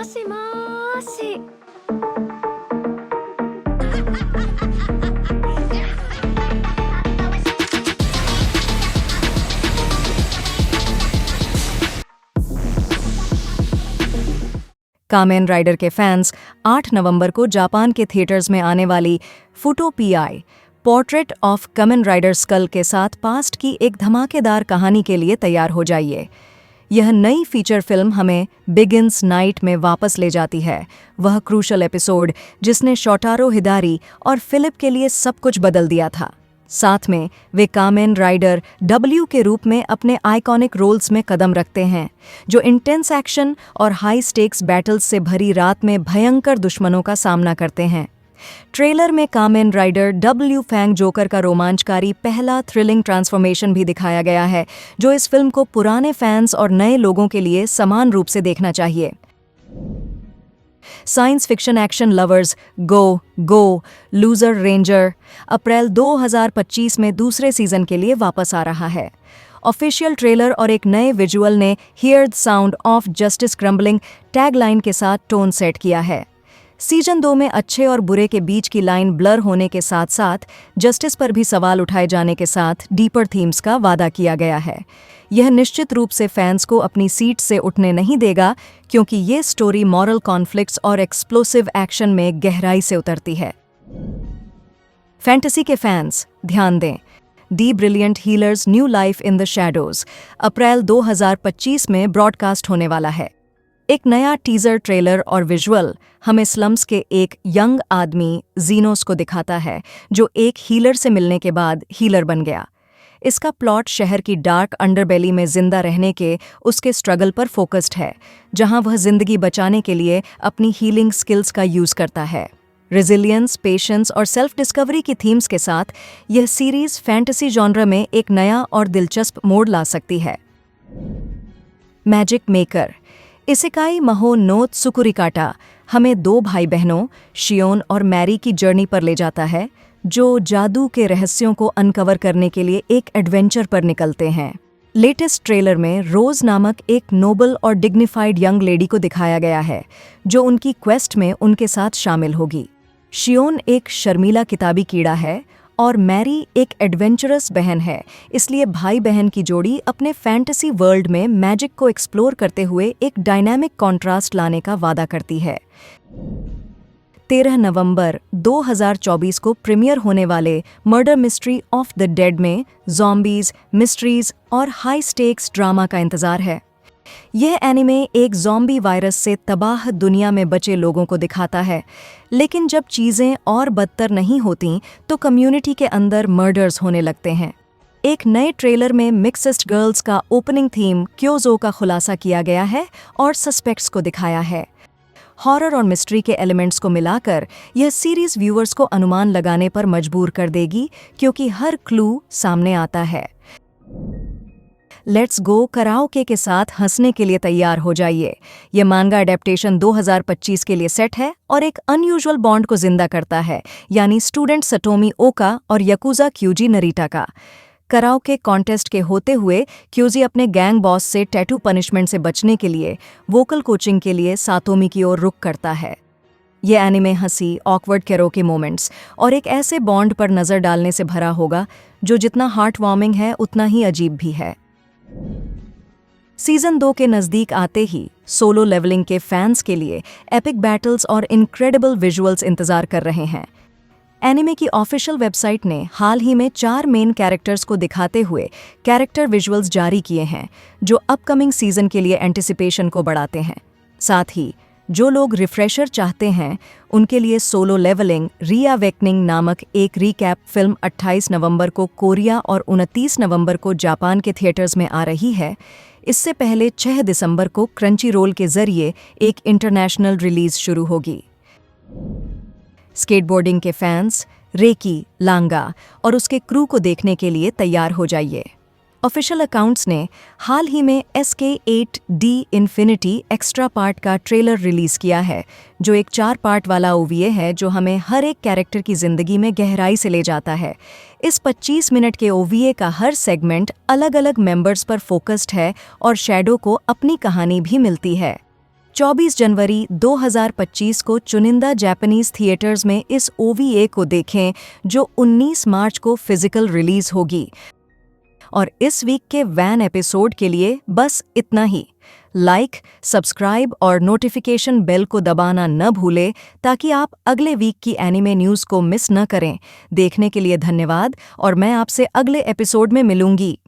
しもーし。कामेन rider के fans 8 नवंबर को Japan के थिएटर्स में आने वाली फुटोपिआई पोर्ट्रेट ऑफ कामेन राइडर स्कल के साथ पास्ट की एक धमाकेदार कहानी के लिए तैयार हो जाइए। यह नई फीचर फिल्म हमें बिगिंस नाइट में वापस ले जाती है, वह क्रूशल एपिसोड जिसने शोटारो हिदारी और फिलिप के लिए सब कुछ बदल दिया था। साथ में वे कामेन राइडर डब्ल्यू के रूप में अपने आइकॉनिक रोल्स में कदम रखते हैं, जो इंटेंस एक्शन और हाई स्टेक्स बैटल्स से भरी रात में भयंकर दुश्मनों का सामना करते हैं। ट्रेलर में कामेन राइडर डब्ल्यू फैंग जोकर का रोमांचकारी पहला थ्रिलिंग ट्रांसफॉर्मेशन भी दिखाया गया है, जो इस फिल्म को पुराने फैंस और नए लोगों के लिए समान रूप से देखना चाहिए। साइंस फिक्शन एक्शन लवर्स गो गो लूजर रेंजर अप्रैल 2025 में दूसरे सीजन के लिए वापस आ रहा है। ऑफिशियल ट्रेलर और एक नए विजुअल ने here the sound of justice crumbling tagline के साथ टोन सेट किया है। सीजन 2 में अच्छे और बुरे के बीच की लाइन ब्लर होने के साथ साथ जस्टिस पर भी सवाल उठाए जाने के साथ डीपर थीम्स का वादा किया गया है। यह निश्चित रूप से फैंस को अपनी सीट से उठने नहीं देगा, क्योंकि ये स्टोरी मॉरल कॉन्फ्लिक्ट्स और एक्सप्लोसिव एक्शन में गहराई से उतरती है। फैंटेसी के फैंस ध्यान दें, the brilliant healers new life in the shadows अप्रैल 2025 में ब्रॉडकास्ट होने वाला है। एक नया टीजर ट्रेलर और विजुअल हमें स्लम्स के एक यंग आदमी जीनोस को दिखाता है, जो एक हीलर से मिलने के बाद हीलर बन गया। इसका प्लॉट शहर की डार्क अंडरबेली में जिंदा रहने के उसके स्ट्रगल पर फोकस्ड है, जहां वह जिंदगी बचाने के लिए अपनी हीलिंग स्किल्स का यूज करता है। रेजिलियंस, पेशेंस और सेल्फ डिस्कवरी की थीम्स के साथ यह सीरीज फैंटेसी जॉनर में एक नया और दिलचस्प मोड़ ला सकती है। मैजिक मेकर इसेकाई महो नो त्सुकुरिकाटा हमें 2 भाई बहनों शियोन और मैरी की जर्नी पर ले जाता है, जो जादू के रहस्यों को अनकवर करने के लिए एक एडवेंचर पर निकलते हैं। लेटेस्ट ट्रेलर में रोज नामक एक नोबल और डिग्निफाइड यंग लेडी को दिखाया गया है, जो उनकी क्वेस्ट में उनके साथ शामिल होगी। शियोन एक शर्मीला किताबी कीड़ा है और मैरी एक एडवेंचरस बहन है, इसलिए भाई बहन की जोड़ी अपने फैंटेसी वर्ल्ड में मैजिक को एक्सप्लोर करते हुए एक डायनामिक कॉन्ट्रास्ट लाने का वादा करती है। 13 नवंबर 2024 को प्रीमियर होने वाले murder mystery of the dead में ज़ॉम्बीज, मिस्ट्रीज और हाई स्टेक्स ड्रामा का इंतजार है। यह एनिमे एक ज़ॉम्बी वायरस से तबाह दुनिया में बचे लोगों को दिखाता है, लेकिन जब चीज़ें और बदतर नहीं होती तो कम्युनिटी के अंदर मर्डर्स होने लगते हैं। एक नए ट्रेलर में मिक्स्ड गर्ल्स का ओपनिंग थीम क्योजो का खुलासा किया गया है और सस्पेक्ट्स को दिखाया है। हॉरर और मिस्ट्री के एलिमेंट्स को मिलाकर यह सीरीज व्यूअर्स को अनुमान लगाने पर मजबूर कर देगी, क्योंकि हर क्लू सामने आता है। लेट्स गो कराओके के साथ हंसने के लिए तैयार हो जाइए। यह मांगा एडेप्टेशन 2025 के लिए सेट है और एक अनयूजुअल बॉन्ड को जिंदा करता है, यानी स्टूडेंट सटोमी ओका और यकुजा क्यूजी नरीटा का। कराओके कॉन्टेस्ट के होते हुए क्यूजी अपने गैंग बॉस से टैटू पनिशमेंट से बचने के लिए वोकल कोचिंग के लिए सातोमी की ओर रुख करता है। ये एनिमे हंसी, ऑकवर्ड कैरोके मोमेंट्स और एक ऐसे बॉन्ड पर नज़र डालने से भरा होगा, जो जितना हार्ट वार्मिंग है उतना ही अजीब भी है। सीजन 2 के नज़दीक आते ही सोलो लेवलिंग के फैंस के लिए एपिक बैटल्स और इनक्रेडिबल विजुअल्स इंतजार कर रहे हैं। एनिमे की ऑफिशियल वेबसाइट ने हाल ही में 4 मेन कैरेक्टर्स को दिखाते हुए कैरेक्टर विजुअल्स जारी किए हैं, जो अपकमिंग सीजन के लिए एंटिसिपेशन को बढ़ाते हैं। साथ ही जो लोग रिफ्रेशर चाहते हैं, उनके लिए सोलो लेवलिंग रीअवेकनिंग नामक एक रीकैप फिल्म 28 नवंबर को कोरिया और 29 नवंबर को जापान के थिएटर्स में आ रही है। इससे पहले 6 दिसंबर को क्रंची रोल के जरिए एक इंटरनेशनल रिलीज शुरू होगी। स्केटबोर्डिंग के फैंस रेकी, लांगा और उसके क्रू को देखने के लिए तैयार हो जाइए। ऑफिशियल अकाउंट्स ने हाल ही में SK8D इन्फिनिटी एक्स्ट्रा पार्ट का ट्रेलर रिलीज किया है, जो एक 4 पार्ट वाला OVA है, जो हमें हर एक कैरेक्टर की जिंदगी में गहराई से ले जाता है। इस 25 मिनट के OVA का हर सेगमेंट अलग अलग मेंबर्स पर फोकस्ड है और शैडो को अपनी कहानी भी मिलती है। 24 जनवरी 2025 को चुनिंदा जापानीज थिएटर्स में इस ओवीए को देखें, जो 19 मार्च को फिजिकल रिलीज होगी। और इस वीक के वैन एपिसोड के लिए बस इतना ही। लाइक, सब्सक्राइब और नोटिफिकेशन बेल को दबाना न भूलें ताकि आप अगले वीक की एनिमे न्यूज़ को मिस न करें। देखने के लिए धन्यवाद और मैं आपसे अगले एपिसोड में मिलूंगी।